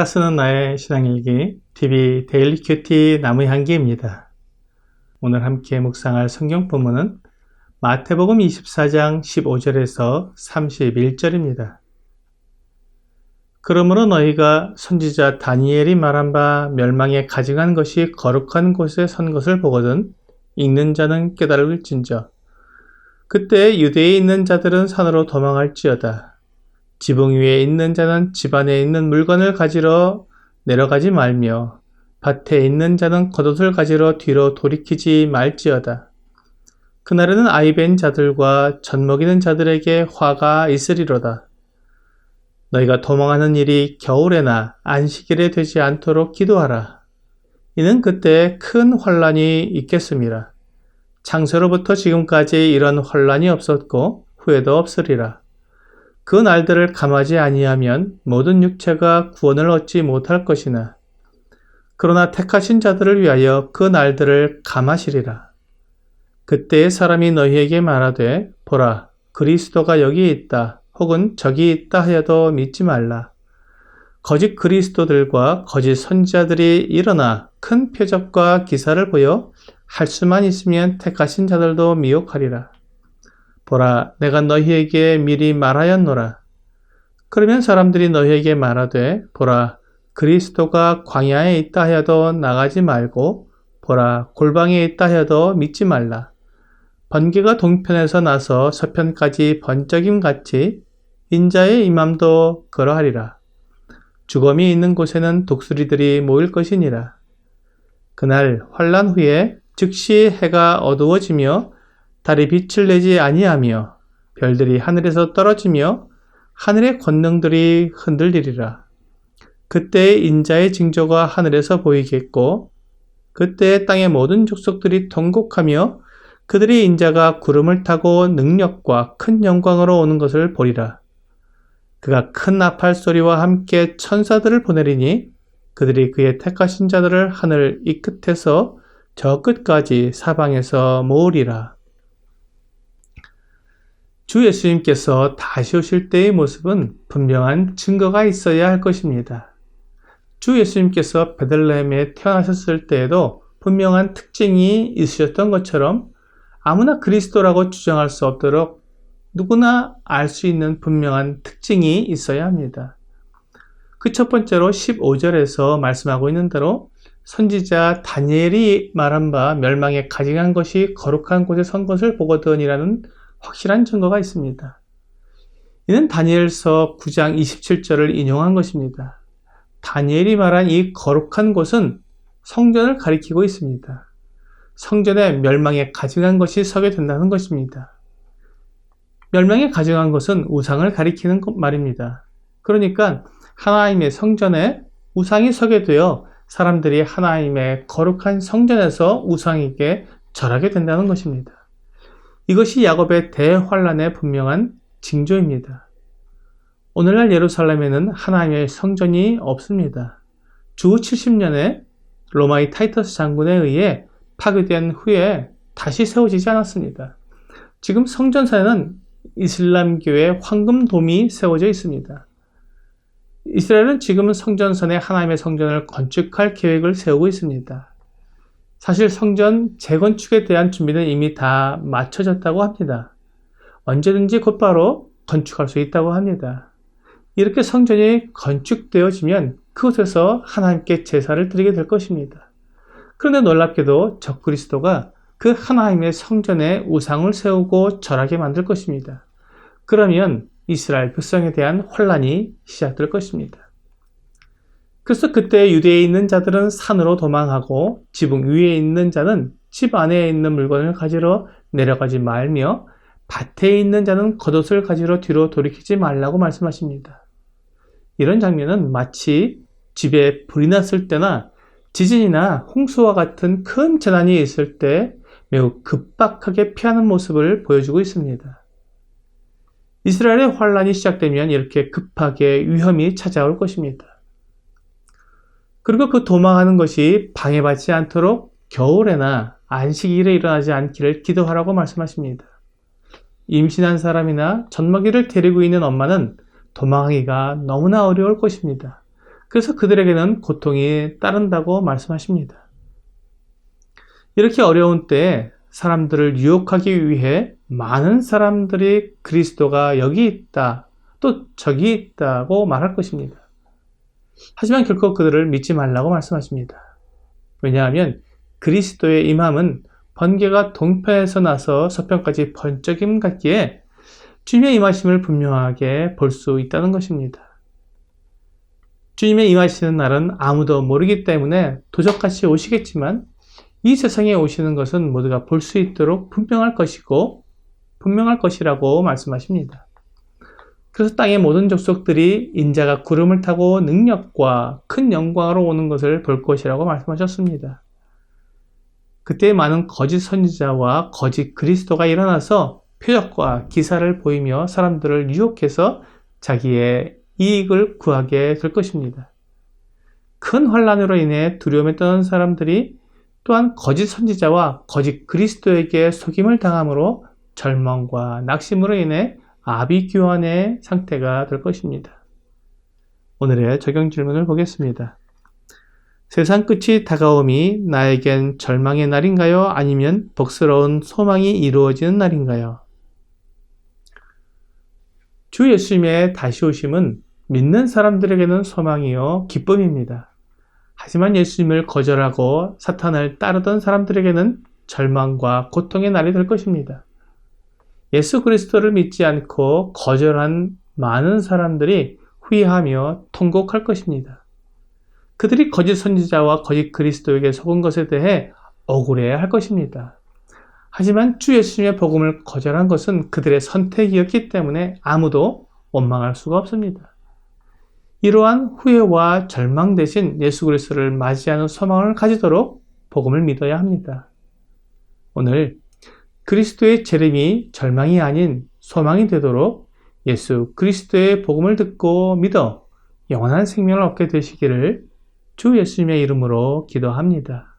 내가 쓰는 나의 신앙일기 TV 데일리 큐티 나무향기입니다. 오늘 함께 묵상할 성경 본문은 마태복음 24장 15절에서 31절입니다. 그러므로 너희가 선지자 다니엘이 말한 바 멸망에 가증한 것이 거룩한 곳에 선 것을 보거든 읽는 자는 깨달을진저. 그때 유대에 있는 자들은 산으로 도망할지어다. 지붕 위에 있는 자는 집 안에 있는 물건을 가지러 내려가지 말며 밭에 있는 자는 겉옷을 가지러 뒤로 돌이키지 말지어다. 그날에는 아이벤 자들과 젖먹이는 자들에게 화가 있으리로다. 너희가 도망하는 일이 겨울에나 안식일에 되지 않도록 기도하라. 이는 그때 큰 환란이 있겠음이라. 창세로부터 지금까지 이런 환란이 없었고 후에도 없으리라. 그 날들을 감하지 아니하면 모든 육체가 구원을 얻지 못할 것이나 그러나 택하신 자들을 위하여 그 날들을 감하시리라. 그때의 사람이 너희에게 말하되 보라 그리스도가 여기 있다 혹은 저기 있다 하여도 믿지 말라. 거짓 그리스도들과 거짓 선지자들이 일어나 큰 표적과 기사를 보여 할 수만 있으면 택하신 자들도 미혹하리라. 보라, 내가 너희에게 미리 말하였노라. 그러면 사람들이 너희에게 말하되, 보라, 그리스도가 광야에 있다 하여도 나가지 말고, 보라, 골방에 있다 하여도 믿지 말라. 번개가 동편에서 나서 서편까지 번쩍임 같이 인자의 임함도 그러하리라. 죽음이 있는 곳에는 독수리들이 모일 것이니라. 그날 환란 후에 즉시 해가 어두워지며 달이 빛을 내지 아니하며 별들이 하늘에서 떨어지며 하늘의 권능들이 흔들리리라. 그때 인자의 징조가 하늘에서 보이겠고 그때 땅의 모든 족속들이 통곡하며 그들이 인자가 구름을 타고 능력과 큰 영광으로 오는 것을 보리라. 그가 큰 나팔 소리와 함께 천사들을 보내리니 그들이 그의 택하신 자들을 하늘 이 끝에서 저 끝까지 사방에서 모으리라. 주 예수님께서 다시 오실 때의 모습은 분명한 증거가 있어야 할 것입니다. 주 예수님께서 베들레헴에 태어나셨을 때에도 분명한 특징이 있으셨던 것처럼 아무나 그리스도라고 주장할 수 없도록 누구나 알 수 있는 분명한 특징이 있어야 합니다. 그 첫 번째로 15절에서 말씀하고 있는 대로 선지자 다니엘이 말한 바 멸망에 가증한 것이 거룩한 곳에 선 것을 보거든이라는 확실한 증거가 있습니다. 이는 다니엘서 9장 27절을 인용한 것입니다. 다니엘이 말한 이 거룩한 곳은 성전을 가리키고 있습니다. 성전에 멸망에 가증한 것이 서게 된다는 것입니다. 멸망에 가증한 것은 우상을 가리키는 말입니다. 그러니까 하나님의 성전에 우상이 서게 되어 사람들이 하나님의 거룩한 성전에서 우상에게 절하게 된다는 것입니다. 이것이 야곱의 대환란의 분명한 징조입니다. 오늘날 예루살렘에는 하나님의 성전이 없습니다. 주 70년에 로마의 타이터스 장군에 의해 파괴된 후에 다시 세워지지 않았습니다. 지금 성전사에는 이슬람교의 황금돔이 세워져 있습니다. 이스라엘은 지금은 성전선에 하나님의 성전을 건축할 계획을 세우고 있습니다. 사실 성전 재건축에 대한 준비는 이미 다 마쳐졌다고 합니다. 언제든지 곧바로 건축할 수 있다고 합니다. 이렇게 성전이 건축되어지면 그곳에서 하나님께 제사를 드리게 될 것입니다. 그런데 놀랍게도 적그리스도가 그 하나님의 성전에 우상을 세우고 절하게 만들 것입니다. 그러면 이스라엘 백성에 대한 환란이 시작될 것입니다. 그래서 그때 유대에 있는 자들은 산으로 도망하고 지붕 위에 있는 자는 집 안에 있는 물건을 가지러 내려가지 말며 밭에 있는 자는 겉옷을 가지러 뒤로 돌이키지 말라고 말씀하십니다. 이런 장면은 마치 집에 불이 났을 때나 지진이나 홍수와 같은 큰 재난이 있을 때 매우 급박하게 피하는 모습을 보여주고 있습니다. 이스라엘의 환란이 시작되면 이렇게 급하게 위험이 찾아올 것입니다. 그리고 그 도망하는 것이 방해받지 않도록 겨울에나 안식일에 일어나지 않기를 기도하라고 말씀하십니다. 임신한 사람이나 젖먹이를 데리고 있는 엄마는 도망하기가 너무나 어려울 것입니다. 그래서 그들에게는 고통이 따른다고 말씀하십니다. 이렇게 어려운 때에 사람들을 유혹하기 위해 많은 사람들이 그리스도가 여기 있다, 또 저기 있다고 말할 것입니다. 하지만 결코 그들을 믿지 말라고 말씀하십니다. 왜냐하면 그리스도의 임함은 번개가 동편에서 나서 서편까지 번쩍임 같기에 주님의 임하심을 분명하게 볼 수 있다는 것입니다. 주님의 임하시는 날은 아무도 모르기 때문에 도적같이 오시겠지만 이 세상에 오시는 것은 모두가 볼 수 있도록 분명할 것이라고 말씀하십니다. 그래서 땅의 모든 족속들이 인자가 구름을 타고 능력과 큰 영광으로 오는 것을 볼 것이라고 말씀하셨습니다. 그때 많은 거짓 선지자와 거짓 그리스도가 일어나서 표적과 기사를 보이며 사람들을 유혹해서 자기의 이익을 구하게 될 것입니다. 큰 환난으로 인해 두려움에 떠는 사람들이 또한 거짓 선지자와 거짓 그리스도에게 속임을 당함으로 절망과 낙심으로 인해 아비규환의 상태가 될 것입니다. 오늘의 적용 질문을 보겠습니다. 세상 끝이 다가옴이 나에겐 절망의 날인가요? 아니면 복스러운 소망이 이루어지는 날인가요? 주 예수님의 다시 오심은 믿는 사람들에게는 소망이요 기쁨입니다. 하지만 예수님을 거절하고 사탄을 따르던 사람들에게는 절망과 고통의 날이 될 것입니다. 예수 그리스도를 믿지 않고 거절한 많은 사람들이 후회하며 통곡할 것입니다. 그들이 거짓 선지자와 거짓 그리스도에게 속은 것에 대해 억울해할 것입니다. 하지만 주 예수님의 복음을 거절한 것은 그들의 선택이었기 때문에 아무도 원망할 수가 없습니다. 이러한 후회와 절망 대신 예수 그리스도를 맞이하는 소망을 가지도록 복음을 믿어야 합니다. 오늘 그리스도의 재림이 절망이 아닌 소망이 되도록 예수 그리스도의 복음을 듣고 믿어 영원한 생명을 얻게 되시기를 주 예수님의 이름으로 기도합니다.